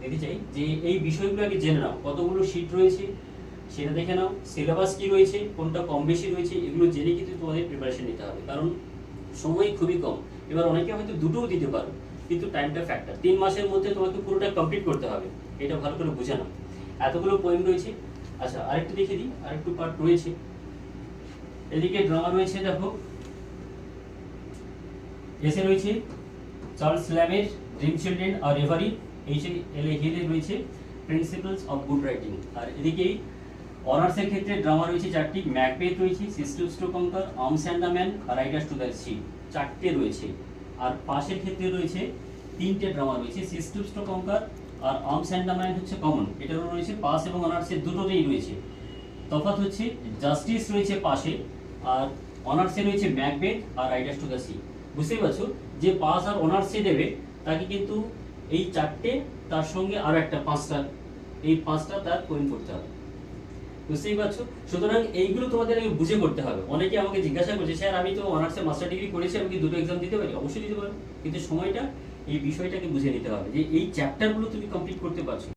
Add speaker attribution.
Speaker 1: দিতে চাই যে এই বিষয়গুলো আগে জেনে নাও, কতগুলো শীট রয়েছে সেটা দেখে নাও, সিলেবাস কি রয়েছে, কোনটা কম বেশি রয়েছে, এগুলো জেনে কিন্তু তোমাদের প্রিপারেশন নিতে হবে, কারণ সময় খুবই কম। এবার অনেকে হয়তো দুটোও দিতে পারো, কিন্তু টাইমটা ফ্যাক্টর। 3 মাসের মধ্যে তোমাকে পুরোটা কমপ্লিট করতে হবে, এটা ভালো করে বুঝে নাও। এতগুলো পয়েন্ট রয়েছে। আচ্ছা, আরেকটু দেখে দিই, আরেকটু পার্ট রয়েছে। এদিকে ড্রামা রয়েছে, দেখো এসে রয়েছে চার্লস ল্যামের ড্রিম চিলড্রেন আর রেভারি, H.L.A. হিলের রয়েছে প্রিন্সিপালস অফ গুড রাইটিং। আর এদিকে অনার্সের ক্ষেত্রে ড্রামা রয়েছে 4টি, ম্যাকবেথ রয়েছে, sisters to conquer, arms and the man, riders to the sea, 4টে রয়েছে। আর পাশের ক্ষেত্রে রয়েছে 3টে ড্রামা রয়েছে, সিস্টার্স টু কনকার আর আর্মস অ্যান্ড দ্য ম্যান হচ্ছে কমন, এটারও রয়েছে পাস এবং অনার্সের দুটোতেই রয়েছে। তফাৎ হচ্ছে জাস্টিস রয়েছে পাশে, আর অনার্সে রয়েছে ম্যাকবেথ আর রাইডার্স টু দ্য সি। বুঝতেই পারছো যে পাস আর অনার্সে দেবে তাকে কিন্তু এই 4টে, তার সঙ্গে আরো একটা 5টা, এই 5টা তার পয়েন্ট করতে হবে। বুঝতেই পারছো? সুতরাং এইগুলো তোমাদের আগে বুঝে করতে হবে। অনেকে আমাকে জিজ্ঞাসা করছে, স্যার আমি তো অনার্সে মাস্টার ডিগ্রি করেছি, আমি কি দুটো এক্সাম দিতে পারি? অবশ্যই দিতে পারো, কিন্তু সময়টা, এই বিষয়টাকে বুঝে নিতে হবে যে এই চ্যাপ্টারগুলো তুমি কমপ্লিট করতে পারছো।